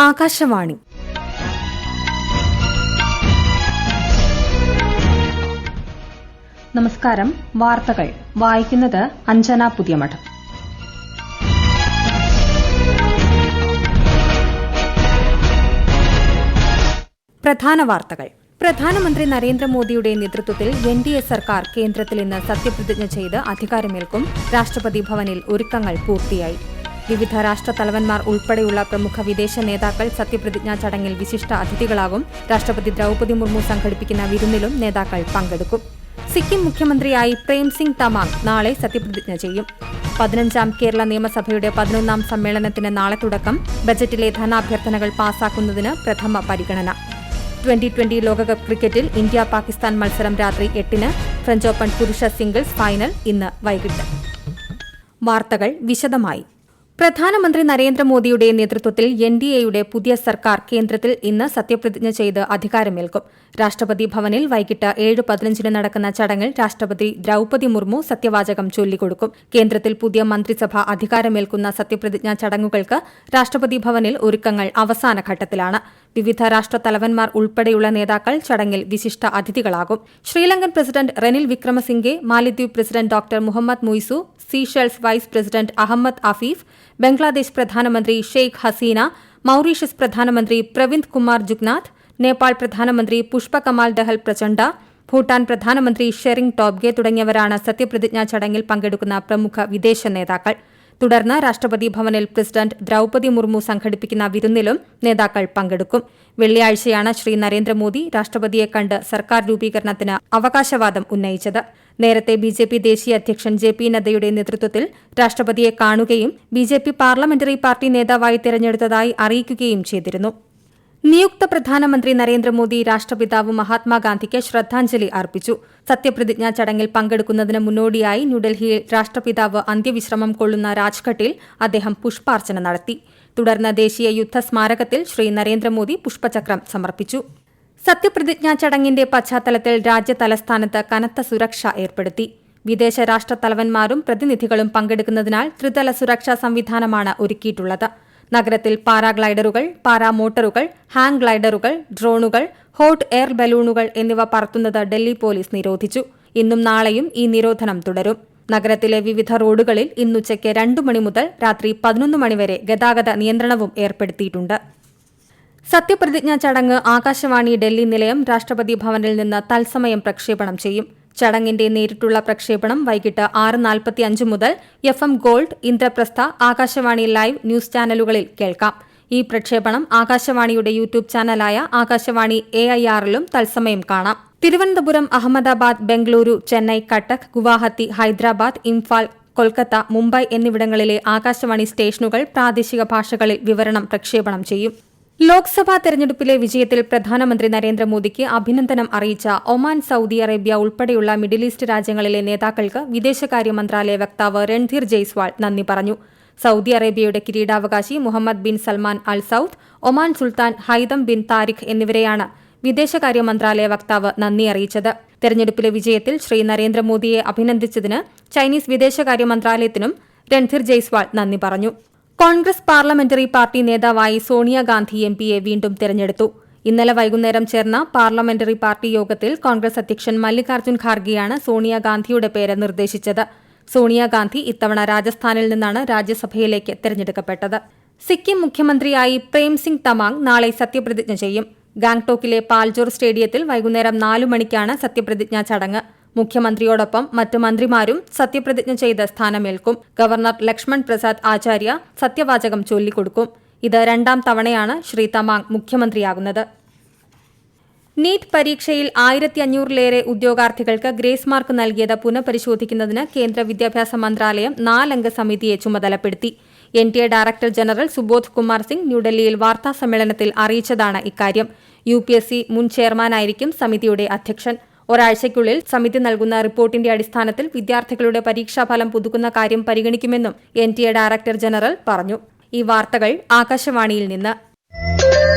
ആകാശവാണി. നമസ്കാരം. വാർത്തകൾ വായിക്കുന്നത് അഞ്ജന പുതിയമഠം. പ്രധാന വാർത്തകൾ. പ്രധാനമന്ത്രി നരേന്ദ്രമോദിയുടെ നേതൃത്വത്തിൽ എൻഡിഎ സർക്കാർ കേന്ദ്രത്തിൽ ഇന്ന് സത്യപ്രതിജ്ഞ ചെയ്ത് അധികാരമേൽക്കും. രാഷ്ട്രപതി ഭവനിൽ ഒരുക്കങ്ങൾ പൂർത്തിയായി. വിവിധ രാഷ്ട്രത്തലവന്മാർ ഉൾപ്പെടെയുള്ള പ്രമുഖ വിദേശ നേതാക്കൾ സത്യപ്രതിജ്ഞാ ചടങ്ങിൽ വിശിഷ്ട അതിഥികളാകും. രാഷ്ട്രപതി ദ്രൌപദി മുർമു സംഘടിപ്പിക്കുന്ന വിരുന്നിലും നേതാക്കൾ പങ്കെടുക്കും. സിക്കിം മുഖ്യമന്ത്രിയായി പ്രേംസിംഗ് തമാങ് നാളെ സത്യപ്രതിജ്ഞ ചെയ്യും. 15ാം കേരള നിയമസഭയുടെ 11ാം സമ്മേളനത്തിന് നാളെ തുടക്കം. ബജറ്റിലെ ധനാഭ്യർത്ഥനകൾ പാസാക്കുന്നതിന് പ്രഥമ പരിഗണന. 2020 ലോകകപ്പ് ക്രിക്കറ്റിൽ ഇന്ത്യ പാകിസ്ഥാൻ മത്സരം രാത്രി 8-ന്. ഫ്രഞ്ച് ഓപ്പൺ പുരുഷ സിംഗിൾസ് ഫൈനൽ ഇന്ന് വൈകിട്ട്. വാർത്തകൾ വിശദമായി. പ്രധാനമന്ത്രി നരേന്ദ്രമോദിയുടെ നേതൃത്വത്തിൽ എൻഡിഎയുടെ പുതിയ സർക്കാർ കേന്ദ്രത്തിൽ ഇന്ന് സത്യപ്രതിജ്ഞ ചെയ്ത് അധികാരമേൽക്കും. രാഷ്ട്രപതി ഭവനിൽ വൈകിട്ട് 7:15 നടക്കുന്ന ചടങ്ങിൽ രാഷ്ട്രപതി ദ്രൌപദി മുർമു സത്യവാചകം ചൊല്ലിക്കൊടുക്കും. കേന്ദ്രത്തിൽ പുതിയ മന്ത്രിസഭ അധികാരമേൽക്കുന്ന സത്യപ്രതിജ്ഞാ ചടങ്ങുകൾക്ക് രാഷ്ട്രപതി ഭവനിൽ ഒരുക്കങ്ങൾ അവസാനഘട്ടത്തിലാണ്. വിവിധ രാഷ്ട്രത്തലവന്മാർ ഉൾപ്പെടെയുള്ള നേതാക്കൾ ചടങ്ങിൽ വിശിഷ്ട അതിഥികളാകും. ശ്രീലങ്കൻ പ്രസിഡന്റ് റെനിൽ വിക്രമസിംഗെ, മാലിദ്വീപ് president doctor Muhammad Muizzu, Seychelles vice president Ahmed Afif, Bangladesh പ്രധാനമന്ത്രി ഷെയ്ഖ് ഹസീന, മൌറീഷ്യസ് പ്രധാനമന്ത്രി പ്രവിന്ദ് കുമാർ ജുഗ്നാഥ്, നേപ്പാൾ പ്രധാനമന്ത്രി പുഷ്പ കമാൽ ദഹൽ പ്രചണ്ഡ, ഭൂട്ടാൻ പ്രധാനമന്ത്രി ഷെറിംഗ് ടോബ്ഗെ തുടങ്ങിയവരാണ് സത്യപ്രതിജ്ഞാ ചടങ്ങിൽ പങ്കെടുക്കുന്ന പ്രമുഖ വിദേശ നേതാക്കൾ. തുടർന്ന് രാഷ്ട്രപതി ഭവനിൽ പ്രസിഡന്റ് ദ്രൌപദി മുർമു സംഘടിപ്പിക്കുന്ന വിരുന്നിലും നേതാക്കൾ പങ്കെടുക്കും. വെള്ളിയാഴ്ചയാണ് ശ്രീ നരേന്ദ്രമോദി രാഷ്ട്രപതിയെ കണ്ട് സർക്കാർ രൂപീകരണത്തിന് അവകാശവാദം ഉന്നയിച്ചത്. നേരത്തെ ബിജെപി ദേശീയ അധ്യക്ഷൻ ജെ.പി. നദ്ദയുടെ നേതൃത്വത്തിൽ രാഷ്ട്രപതിയെ കാണുകയും ബിജെപി പാർലമെന്ററി പാർട്ടി നേതാവായി തെരഞ്ഞെടുത്തതായി അറിയിക്കുകയും ചെയ്തിരുന്നു. നിയുക്ത പ്രധാനമന്ത്രി നരേന്ദ്രമോദി രാഷ്ട്രപിതാവ് മഹാത്മാഗാന്ധിക്ക് ശ്രദ്ധാഞ്ജലി അർപ്പിച്ചു. സത്യപ്രതിജ്ഞാ ചടങ്ങിൽ പങ്കെടുക്കുന്നതിന് മുന്നോടിയായി ന്യൂഡൽഹിയിൽ രാഷ്ട്രപിതാവ് അന്ത്യവിശ്രമം കൊള്ളുന്ന രാജ്ഘട്ടിൽ അദ്ദേഹം പുഷ്പാർച്ചന നടത്തി. തുടർന്ന് ദേശീയ യുദ്ധസ്മാരകത്തിൽ ശ്രീ നരേന്ദ്രമോദി പുഷ്പചക്രം സമർപ്പിച്ചു. സത്യപ്രതിജ്ഞാ ചടങ്ങിന്റെ പശ്ചാത്തലത്തിൽ രാജ്യതലസ്ഥാനത്ത് കനത്ത സുരക്ഷ ഏർപ്പെടുത്തി. വിദേശ രാഷ്ട്രത്തലവന്മാരും പ്രതിനിധികളും പങ്കെടുക്കുന്നതിനാൽ ത്രിതല സുരക്ഷാ സംവിധാനമാണ് ഒരുക്കിയിട്ടുള്ളത്. നഗരത്തിൽ പാരാഗ്ലൈഡറുകൾ, പാരാമോട്ടറുകൾ, ഹാങ് ഗ്ലൈഡറുകൾ, ഡ്രോണുകൾ, ഹോട്ട് എയർ ബലൂണുകൾ എന്നിവ പറത്തുന്നത് ഡൽഹി പോലീസ് നിരോധിച്ചു. ഇന്നും നാളെയും ഈ നിരോധനം തുടരും. നഗരത്തിലെ വിവിധ റോഡുകളിൽ ഇന്നുച്ചയ്ക്ക് 2 മണി മുതൽ രാത്രി 11 മണിവരെ ഗതാഗത നിയന്ത്രണവും ഏർപ്പെടുത്തിയിട്ടുണ്ട്. സത്യപ്രതിജ്ഞാ ചടങ്ങ് ആകാശവാണി ഡൽഹി നിലയം രാഷ്ട്രപതി ഭവനിൽ നിന്ന് തത്സമയം പ്രക്ഷേപണം ചെയ്യും. ചടങ്ങിന്റെ നേരിട്ടുള്ള പ്രക്ഷേപണം വൈകിട്ട് 6:45 മുതൽ FM gold, Indraprastha, Akashvani live news ചാനലുകളിൽ കേൾക്കാം. ഈ പ്രക്ഷേപണം ആകാശവാണിയുടെ യൂട്യൂബ് ചാനലായ ആകാശവാണി AIRലും തത്സമയം കാണാം. തിരുവനന്തപുരം, അഹമ്മദാബാദ്, ബംഗളൂരു, ചെന്നൈ, കട്ടക്, ഗുവാഹത്തി, ഹൈദരാബാദ്, ഇംഫാൽ, കൊൽക്കത്ത, മുംബൈ എന്നിവിടങ്ങളിലെ ആകാശവാണി സ്റ്റേഷനുകൾ പ്രാദേശിക ഭാഷകളിൽ വിവരണം പ്രക്ഷേപണം ചെയ്യും. ലോക്സഭാ തെരഞ്ഞെടുപ്പിലെ വിജയത്തിൽ പ്രധാനമന്ത്രി നരേന്ദ്രമോദിക്ക് അഭിനന്ദനം അറിയിച്ച ഒമാൻ, സൌദി അറേബ്യ ഉൾപ്പെടെയുള്ള മിഡിൽ ഈസ്റ്റ് രാജ്യങ്ങളിലെ നേതാക്കൾക്ക് വിദേശകാര്യ മന്ത്രാലയ വക്താവ് രൺധീർ ജയ്സ്വാൾ നന്ദി പറഞ്ഞു. സൌദി അറേബ്യയുടെ കിരീടാവകാശി Mohammed bin Salman Al Saud, Oman സുൽത്താൻ ഹൈതം ബിൻ താരിഖ് എന്നിവരെയാണ് വിദേശകാര്യ മന്ത്രാലയ വക്താവ് നന്ദി അറിയിച്ചത്. തെരഞ്ഞെടുപ്പിലെ വിജയത്തിൽ ശ്രീ നരേന്ദ്രമോദിയെ അഭിനന്ദിച്ചതിന് ചൈനീസ് വിദേശകാര്യ മന്ത്രാലയത്തിനും രൺധീർ ജയ്സ്വാൾ നന്ദി പറഞ്ഞു. കോൺഗ്രസ് പാർലമെന്ററി പാർട്ടി നേതാവായി സോണിയാഗാന്ധി എംപിയെ വീണ്ടും തെരഞ്ഞെടുത്തു. ഇന്നലെ വൈകുന്നേരം ചേർന്ന പാർലമെന്ററി പാർട്ടി യോഗത്തിൽ കോൺഗ്രസ് അധ്യക്ഷൻ മല്ലികാർജ്ജുൻ ഖാർഗെയാണ് സോണിയാഗാന്ധിയുടെ പേര് നിർദ്ദേശിച്ചത്. സോണിയാഗാന്ധി ഇത്തവണ രാജസ്ഥാനിൽ നിന്നാണ് രാജ്യസഭയിലേക്ക് തെരഞ്ഞെടുക്കപ്പെട്ടത്. സിക്കിം മുഖ്യമന്ത്രിയായി പ്രേംസിംഗ് തമാങ് നാളെ സത്യപ്രതിജ്ഞ ചെയ്യും. ഗാംഗ്ടോക്കിലെ പാൽജോർ സ്റ്റേഡിയത്തിൽ വൈകുന്നേരം 4 മണിക്കാണ് സത്യപ്രതിജ്ഞാ ചടങ്ങ്. മുഖ്യമന്ത്രിയോടൊപ്പം മറ്റ് മന്ത്രിമാരും സത്യപ്രതിജ്ഞ ചെയ്ത് സ്ഥാനമേൽക്കും. ഗവർണർ ലക്ഷ്മൺ പ്രസാദ് ആചാര്യ സത്യവാചകം ചൊല്ലിക്കൊടുക്കും. ഇത് 2ാം തവണയാണ് ശ്രീ തമാങ് മുഖ്യമന്ത്രിയാകുന്നത്. നീറ്റ് പരീക്ഷയിൽ 1500-ലേറെ ഉദ്യോഗാർത്ഥികൾക്ക് ഗ്രേസ് മാർക്ക് നൽകിയത് പുനഃപരിശോധിക്കുന്നതിന് കേന്ദ്ര വിദ്യാഭ്യാസ മന്ത്രാലയം 4-അംഗ സമിതിയെ ചുമതലപ്പെടുത്തി. NTA director general Subodh Kumar Singh ന്യൂഡൽഹിയിൽ വാർത്താസമ്മേളനത്തിൽ അറിയിച്ചതാണ് ഇക്കാര്യം. UPSC മുൻ ചെയർമാനായിരിക്കും സമിതിയുടെ അധ്യക്ഷൻ. ഒരാഴ്ചയ്ക്കുള്ളിൽ സമിതി നൽകുന്ന റിപ്പോർട്ടിന്റെ അടിസ്ഥാനത്തിൽ വിദ്യാർത്ഥികളുടെ പരീക്ഷാഫലം പുതുക്കുന്ന കാര്യം പരിഗണിക്കുമെന്നും NTA ഡയറക്ടർ ജനറൽ പറഞ്ഞു. ഈ വാർത്തകൾ ആകാശവാണിയിൽ നിന്ന്.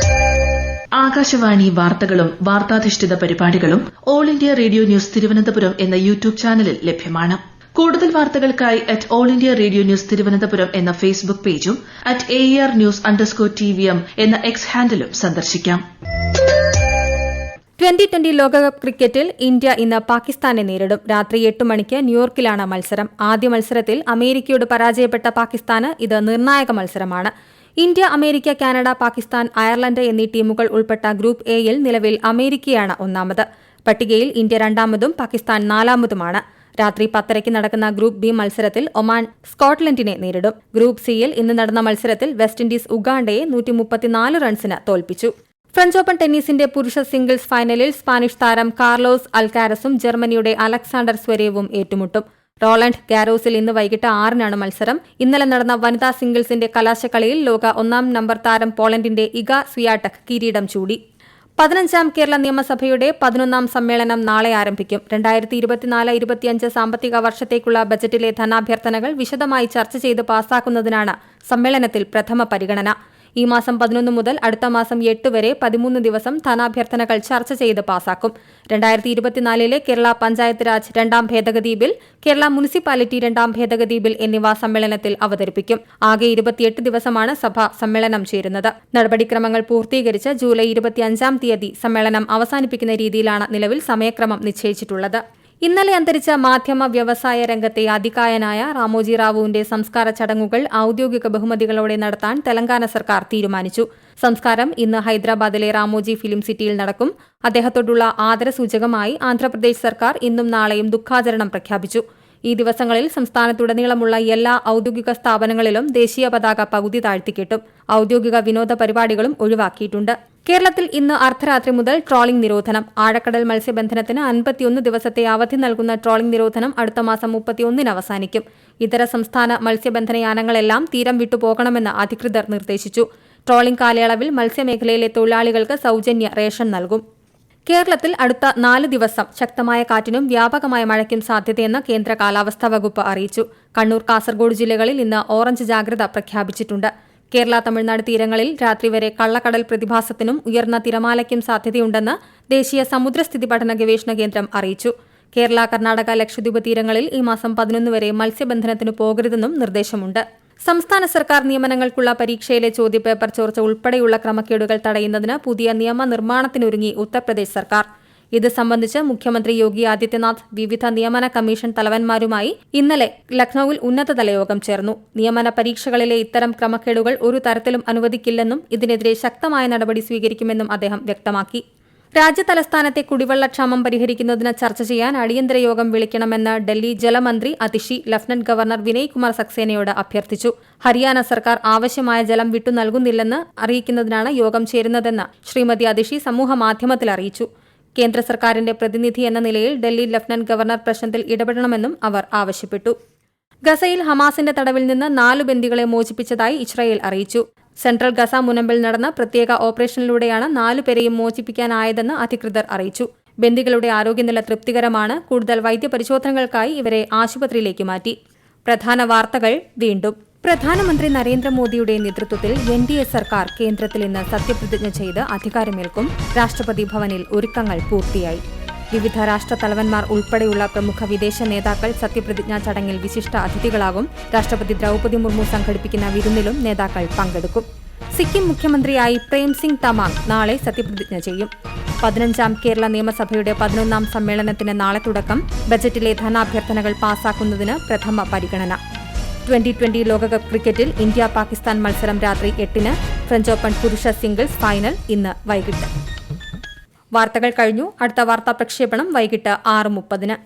ആകാശവാണി വാർത്തകളും വാർത്താധിഷ്ഠിത പരിപാടികളും all India radio news Thiruvananthapuram എന്ന യൂട്യൂബ് ചാനലിൽ ലഭ്യമാണ്. കൂടുതൽ വാർത്തകൾക്കായി @AllIndiaRadioNews തിരുവനന്തപുരം എന്ന ഫേസ്ബുക്ക് പേജും @ARnews_TVM എന്ന എക്സ് ഹാൻഡിലും സന്ദർശിക്കാം. 2020 ലോകകപ്പ് ക്രിക്കറ്റിൽ ഇന്ത്യ ഇന്ന് പാകിസ്ഥാനെ നേരിടും. രാത്രി 8 മണിക്ക് ന്യൂയോർക്കിലാണ് മത്സരം. ആദ്യ മത്സരത്തിൽ അമേരിക്കയോട് പരാജയപ്പെട്ട പാകിസ്ഥാന് ഇത് നിർണായക മത്സരമാണ്. India, America, Canada, Pakistan, Ireland എന്നീ ടീമുകൾ ഉൾപ്പെട്ട ഗ്രൂപ്പ് എയിൽ നിലവിൽ അമേരിക്കയാണ് ഒന്നാമത്. പട്ടികയിൽ ഇന്ത്യ രണ്ടാമതും പാകിസ്ഥാൻ നാലാമതുമാണ്. രാത്രി 10:30 നടക്കുന്ന ഗ്രൂപ്പ് ബി മത്സരത്തിൽ ഒമാൻ സ്കോട്ട്ലൻഡിനെ നേരിടും. ഗ്രൂപ്പ് സിയിൽ ഇന്ന് നടന്ന മത്സരത്തിൽ വെസ്റ്റ് ഇൻഡീസ് ഉഗാണ്ടയെ 134 റൺസിന് തോൽപ്പിച്ചു. ഫ്രഞ്ച് ഓപ്പൺ ടെന്നീസിന്റെ പുരുഷ സിംഗിൾസ് ഫൈനലിൽ സ്പാനിഷ് താരം കാർലോസ് അൽക്കാരസും ജർമ്മനിയുടെ അലക്സാണ്ടർ സ്വരേവും ഏറ്റുമുട്ടും. റോളണ്ട് ഗാരോസിൽ ഇന്ന് വൈകിട്ട് 6-നാണ് മത്സരം. ഇന്നലെ നടന്ന വനിതാ സിംഗിൾസിന്റെ കലാശക്കളിയിൽ ലോക 1-ാം നമ്പർ താരം പോളണ്ടിന്റെ ഇഗ സ്വിയാടെക് കിരീടം ചൂടി. 15-ാം കേരള നിയമസഭയുടെ 11-ാം സമ്മേളനം നാളെ ആരംഭിക്കും. 2024-25 സാമ്പത്തിക വർഷത്തേക്കുള്ള ബജറ്റിലെ ധനാഭ്യർത്ഥനകൾ വിശദമായി ചർച്ച ചെയ്ത് പാസാക്കുന്നതിനാണ് സമ്മേളനത്തിൽ പ്രഥമ പരിഗണന. ഈ മാസം 11 മുതൽ അടുത്ത മാസം 8 വരെ 13 ദിവസം ധനാഭ്യർത്ഥനകൾ ചർച്ച ചെയ്ത് പാസാക്കും. 2024-ലെ കേരള പഞ്ചായത്ത് രാജ് 2-ാം ഭേദഗതി ബിൽ, കേരള മുനിസിപ്പാലിറ്റി 2-ാം ഭേദഗതി ബിൽ എന്നിവ സമ്മേളനത്തിൽ അവതരിപ്പിക്കും. ആകെ 28 ദിവസമാണ് സഭ സമ്മേളനം ചേരുന്നത്. നടപടിക്രമങ്ങൾ പൂർത്തീകരിച്ച് ജൂലൈ 25-ാം തീയതി സമ്മേളനം അവസാനിപ്പിക്കുന്ന രീതിയിലാണ് നിലവിൽ സമയക്രമം നിശ്ചയിച്ചിട്ടുള്ളത്. ഇന്നലെ അന്തരിച്ച മാധ്യമ വ്യവസായ രംഗത്തെ അതികായനായ റാമോജി റാവുവിന്റെ സംസ്കാര ചടങ്ങുകൾ ഔദ്യോഗിക ബഹുമതികളോടെ നടത്താൻ തെലങ്കാന സർക്കാർ തീരുമാനിച്ചു. സംസ്കാരം ഇന്ന് ഹൈദരാബാദിലെ റാമോജി ഫിലിം സിറ്റിയിൽ നടക്കും. അദ്ദേഹത്തോടുള്ള ആദരസൂചകമായി ആന്ധ്രാപ്രദേശ് സർക്കാർ ഇന്നും നാളെയും ദുഃഖാചരണം പ്രഖ്യാപിച്ചു. ഈ ദിവസങ്ങളിൽ സംസ്ഥാനത്തുടനീളമുള്ള എല്ലാ ഔദ്യോഗിക സ്ഥാപനങ്ങളിലും ദേശീയ പതാക പകുതി താഴ്ത്തിക്കെട്ടും. ഔദ്യോഗിക വിനോദ പരിപാടികളും ഒഴിവാക്കിയിട്ടുണ്ട്. കേരളത്തിൽ ഇന്ന് അർദ്ധരാത്രി മുതൽ ട്രോളിംഗ് നിരോധനം. ആഴക്കടൽ മത്സ്യബന്ധനത്തിന് 51 ദിവസത്തെ അവധി നൽകുന്ന ട്രോളിംഗ് നിരോധനം അടുത്ത മാസം 31-ന് അവസാനിക്കും. ഇതര സംസ്ഥാന മത്സ്യബന്ധനയാനങ്ങളെല്ലാം തീരം വിട്ടുപോകണമെന്ന് അധികൃതർ നിർദ്ദേശിച്ചു. ട്രോളിംഗ് കാലയളവിൽ മത്സ്യമേഖലയിലെ തൊഴിലാളികൾക്ക് സൌജന്യ റേഷൻ നൽകും. കേരളത്തിൽ അടുത്ത 4 ദിവസം ശക്തമായ കാറ്റിനും വ്യാപകമായ മഴയ്ക്കും സാധ്യതയെന്ന് കേന്ദ്ര കാലാവസ്ഥാ വകുപ്പ് അറിയിച്ചു. കണ്ണൂർ, കാസർഗോഡ് ജില്ലകളിൽ ഇന്ന് ഓറഞ്ച് ജാഗ്രത പ്രഖ്യാപിച്ചിട്ടുണ്ട്. കേരള, തമിഴ്നാട് തീരങ്ങളിൽ രാത്രി വരെ കള്ളക്കടൽ പ്രതിഭാസത്തിനും ഉയർന്ന തിരമാലയ്ക്കും സാധ്യതയുണ്ടെന്ന് ദേശീയ സമുദ്രസ്ഥിതി പഠന ഗവേഷണ കേന്ദ്രം അറിയിച്ചു. കേരള, കർണാടക, ലക്ഷദ്വീപ് തീരങ്ങളിൽ ഈ മാസം 11 വരെ മത്സ്യബന്ധനത്തിന് പോകരുതെന്നും നിർദ്ദേശമുണ്ട്. സംസ്ഥാന സർക്കാർ നിയമനങ്ങൾക്കുള്ള പരീക്ഷയിലെ ചോദ്യപേപ്പർ ചോർച്ച ഉൾപ്പെടെയുള്ള ക്രമക്കേടുകൾ തടയുന്നതിന് പുതിയ നിയമനിർമ്മാണത്തിനൊരുങ്ങി ഉത്തർപ്രദേശ് സർക്കാർ. ഇത് സംബന്ധിച്ച് മുഖ്യമന്ത്രി യോഗി ആദിത്യനാഥ് വിവിധ നിയമന കമ്മീഷൻ തലവന്മാരുമായി ഇന്നലെ ലക്നൌവിൽ ഉന്നതതല യോഗം ചേർന്നു. നിയമന പരീക്ഷകളിലെ ഇത്തരം ക്രമക്കേടുകൾ ഒരു തരത്തിലും അനുവദിക്കില്ലെന്നും ഇതിനെതിരെ ശക്തമായ നടപടി സ്വീകരിക്കുമെന്നും അദ്ദേഹം വ്യക്തമാക്കി. രാജ്യതലസ്ഥാനത്തെ കുടിവെള്ളക്ഷാമം പരിഹരിക്കുന്നതിന് ചർച്ച ചെയ്യാൻ അടിയന്തര യോഗം വിളിക്കണമെന്ന് ഡൽഹി ജലമന്ത്രി അതിഷി ലഫ്റ്റനന്റ് ഗവർണർ വിനയ് കുമാർ സക്സേനയോട് അഭ്യർത്ഥിച്ചു. ഹരിയാന സർക്കാർ ആവശ്യമായ ജലം വിട്ടു നൽകുന്നില്ലെന്ന് അറിയിക്കുന്നതിനാണ് യോഗം ചേരുന്നതെന്ന് ശ്രീമതി അതിഷി സമൂഹമാധ്യമത്തിൽ അറിയിച്ചു. കേന്ദ്ര സർക്കാരിന്റെ പ്രതിനിധി എന്ന നിലയിൽ ഡൽഹി ലഫ്റ്റനന്റ് ഗവർണർ പ്രശ്നത്തിൽ ഇടപെടണമെന്നും അവർ ആവശ്യപ്പെട്ടു. ഗസയിൽ ഹമാസിന്റെ തടവിൽ നിന്ന് 4 ബന്ദികളെ മോചിപ്പിച്ചതായി ഇസ്രായേൽ അറിയിച്ചു. സെൻട്രൽ ഗസ മുനമ്പിൽ നടന്ന പ്രത്യേക ഓപ്പറേഷനിലൂടെയാണ് 4 പേരെയും മോചിപ്പിക്കാനായതെന്ന് അധികൃതർ അറിയിച്ചു. ബന്ദികളുടെ ആരോഗ്യനില തൃപ്തികരമാണ്. കൂടുതൽ വൈദ്യപരിശോധനകൾക്കായി ഇവരെ ആശുപത്രിയിലേക്ക് മാറ്റി. പ്രധാന വാർത്തകൾ വീണ്ടും. പ്രധാനമന്ത്രി നരേന്ദ്രമോദിയുടെ നേതൃത്വത്തിൽ NDA സർക്കാർ കേന്ദ്രത്തിൽ ഇന്ന് സത്യപ്രതിജ്ഞ ചെയ്ത് അധികാരമേൽക്കും. രാഷ്ട്രപതി ഭവനിൽ ഒരുക്കങ്ങൾ പൂർത്തിയായി. വിവിധ രാഷ്ട്രതലവന്മാർ ഉൾപ്പെടെയുള്ള പ്രമുഖ വിദേശ നേതാക്കൾ സത്യപ്രതിജ്ഞാ ചടങ്ങിൽ വിശിഷ്ട അതിഥികളാകും. രാഷ്ട്രപതി ദ്രൌപദി മുർമു സംഘടിപ്പിക്കുന്ന വിരുന്നിലും നേതാക്കൾ പങ്കെടുക്കും. സിക്കിം മുഖ്യമന്ത്രിയായി പ്രേം സിംഗ് തമാങ് നാളെ സത്യപ്രതിജ്ഞ ചെയ്യും. 15-ാം കേരള നിയമസഭയുടെ 11-ാം സമ്മേളനത്തിന് നാളെ തുടക്കം. ബജറ്റിലെ ധനാഭ്യർത്ഥനകൾ പാസാക്കുന്നതിന് പ്രഥമ പരിഗണന. 2020 ലോകകപ്പ് ക്രിക്കറ്റിൽ ഇന്ത്യ പാകിസ്ഥാൻ മത്സരം രാത്രി 8-ന്. ഫ്രഞ്ച് ഓപ്പൺ പുരുഷ സിംഗിൾസ് ഫൈനൽ ഇന്ന് വൈകിട്ട്. വാർത്തകൾ കഴിഞ്ഞു. അടുത്ത വാർത്താ പ്രക്ഷേപണം വൈകിട്ട് 6:30-ന്.